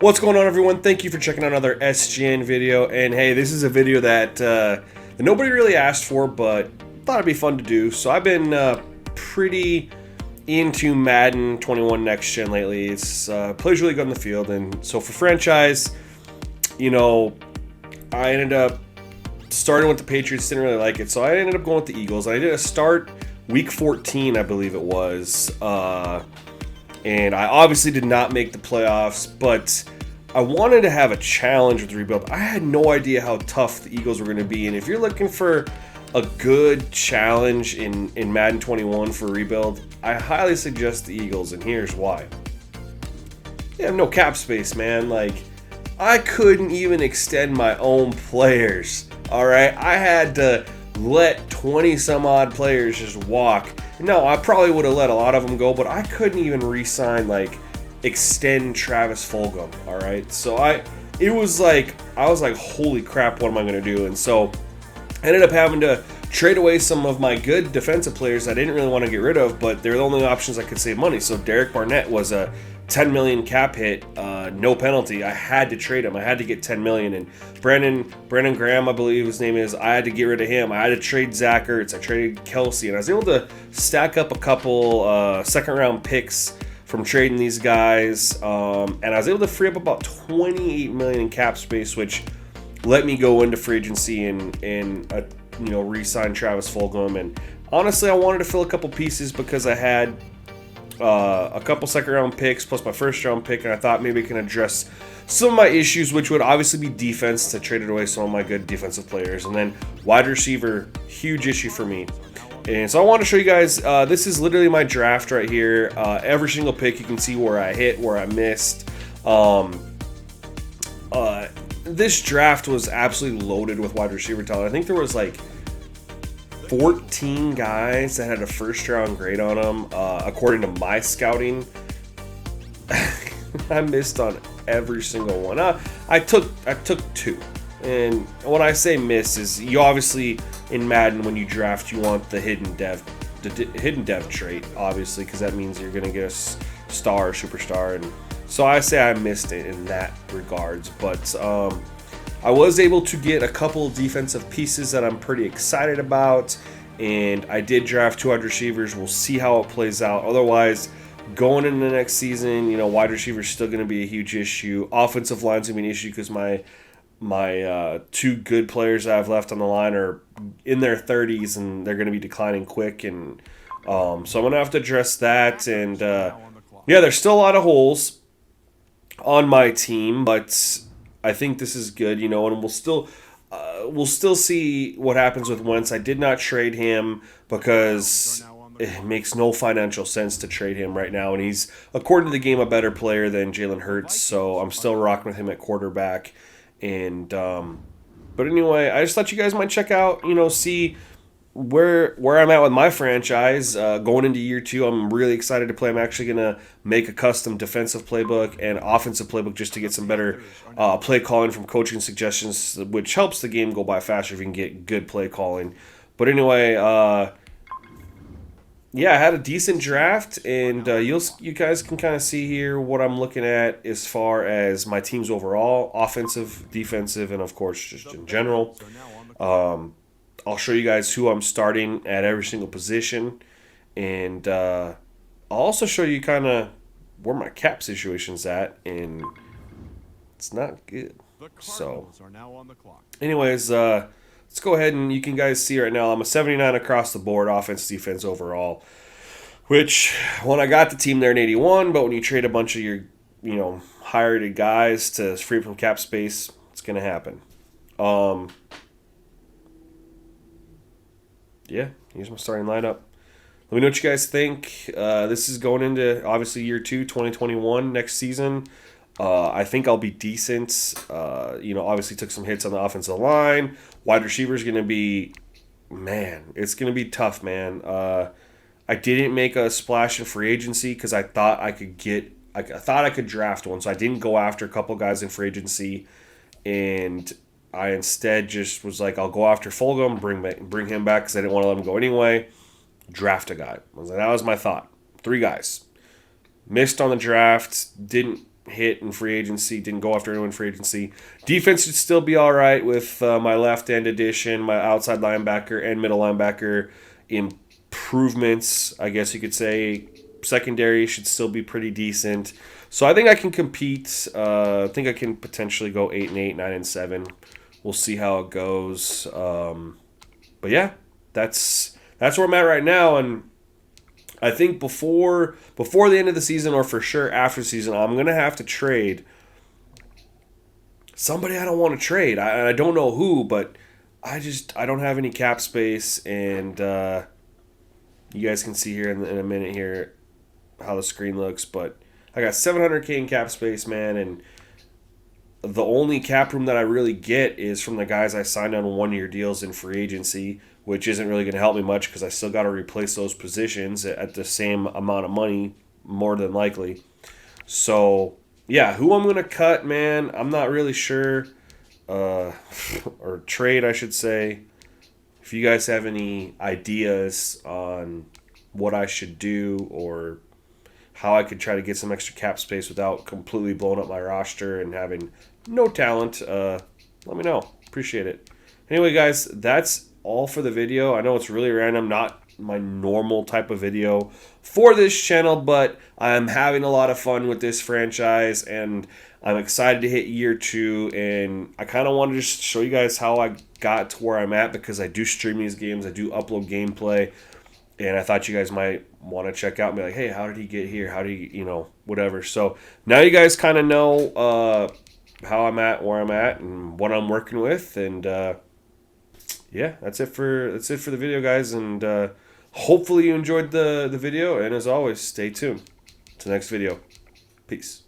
What's going on, everyone? Thank you for checking out another SGN video. And hey, this is a video that nobody really asked for, but thought it'd be fun to do. So I've been pretty into Madden 21 Next Gen lately. It's plays really good on the field, and so for franchise, I ended up starting with the Patriots. Didn't really like it, so I ended up going with the Eagles. I did a start week 14, I believe it was. And I obviously did not make the playoffs, but I wanted to have a challenge with the rebuild. I had no idea how tough the Eagles were going to be, and if you're looking for a good challenge in Madden 21 for rebuild, I highly suggest the Eagles, and here's why. They have no cap space, man. Like, I couldn't even extend my own players, all right? I had to let 20 some odd players just walk. No, I probably would have let a lot of them go, but I couldn't even re-sign, extend Travis Fulgham, all right? So I was like, holy crap, what am I going to do? And so I ended up having to trade away some of my good defensive players I didn't really want to get rid of, but they're the only options I could save money. So Derek Barnett was a 10 million cap hit, no penalty. I had to trade him. I had to get 10 million. And Brandon Graham, I believe his name is, I had to get rid of him. I had to trade Zach Ertz. I traded Kelsey, and I was able to stack up a couple second round picks from trading these guys, and I was able to free up about 28 million in cap space, which let me go into free agency and re-sign Travis Fulgham. And honestly, I wanted to fill a couple pieces because I had a couple second round picks plus my first round pick, and I thought maybe it can address some of my issues, which would obviously be defense, to traded away some of my good defensive players. And then wide receiver, huge issue for me. And so I want to show you guys, this is literally my draft right here. Every single pick, you can see where I hit, where I missed. This draft was absolutely loaded with wide receiver talent. I think there was 14 guys that had a first round grade on them, according to my scouting. I missed on every single one. I took two. And when I say miss, is you obviously in Madden, when you draft, you want the hidden dev trait, obviously, because that means you're gonna get a star or superstar. And so I say I missed it in that regards, but I was able to get a couple defensive pieces that I'm pretty excited about, and I did draft 2 wide receivers. We'll see how it plays out. Otherwise, going into the next season, wide receivers still going to be a huge issue. Offensive line's going to be an issue because my 2 good players I have left on the line are in their 30s, and they're going to be declining quick. And so I'm going to have to address that. And there's still a lot of holes on my team, but I think this is good, and we'll still see what happens with Wentz. I did not trade him because it makes no financial sense to trade him right now, and he's, according to the game, a better player than Jalen Hurts. So I'm still rocking with him at quarterback. And but anyway, I just thought you guys might check out, see where I'm at with my franchise going into year 2. I'm really excited to play. I'm actually gonna make a custom defensive playbook and offensive playbook just to get some better play calling from coaching suggestions, which helps the game go by faster if you can get good play calling. But anyway, I had a decent draft, and you guys can kind of see here what I'm looking at as far as my teams overall, offensive, defensive, and of course just in general. I'll show you guys who I'm starting at every single position, and I'll also show you kind of where my cap situation's at, and it's not good. So, anyways, let's go ahead, and you can guys see right now I'm a 79 across the board, offense, defense overall, which when I got the team there in 81, but when you trade a bunch of your, hired guys to free from cap space, it's going to happen. Here's my starting lineup. Let me know what you guys think. This is going into, obviously, year 2, 2021, next season. I think I'll be decent. Obviously took some hits on the offensive line. Wide receiver is going to be, it's going to be tough, man. I didn't make a splash in free agency because I thought I could draft one, so I didn't go after a couple guys in free agency, and I instead just was like, I'll go after Fulgham, bring him back because I didn't want to let him go anyway. Draft a guy. That was my thought. 3 guys. Missed on the draft. Didn't hit in free agency, didn't go after anyone in free agency. Defense should still be all right with my left end addition, my outside linebacker and middle linebacker improvements, I guess you could say. Secondary should still be pretty decent. So I think I can compete. I think I can potentially go 8-8, 9-7. We'll see how it goes. But yeah, that's where I'm at right now, and I think before the end of the season, or for sure after the season, I'm gonna have to trade somebody I don't want to trade. I don't know who, but I don't have any cap space, and you guys can see here in a minute here how the screen looks, but I got 700K in cap space, man, and the only cap room that I really get is from the guys I signed on 1-year deals in free agency, which isn't really going to help me much because I still got to replace those positions at the same amount of money, more than likely. So, yeah, who I'm going to cut, man, I'm not really sure. Or trade, I should say. If you guys have any ideas on what I should do or how I could try to get some extra cap space without completely blowing up my roster and having no talent, let me know. Appreciate it. Anyway, guys, that's all for the video. I know it's really random, not my normal type of video for this channel, but I'm having a lot of fun with this franchise, and I'm excited to hit year 2, and I kind of want to just show you guys how I got to where I'm at, because I do stream these games, I do upload gameplay, and I thought you guys might want to check out and be like, hey, how did he get here? How did he, whatever. So now you guys kind of know how I'm at, where I'm at, and what I'm working with. And yeah, that's it for the video, guys. And hopefully you enjoyed the video. And as always, stay tuned to the next video. Peace.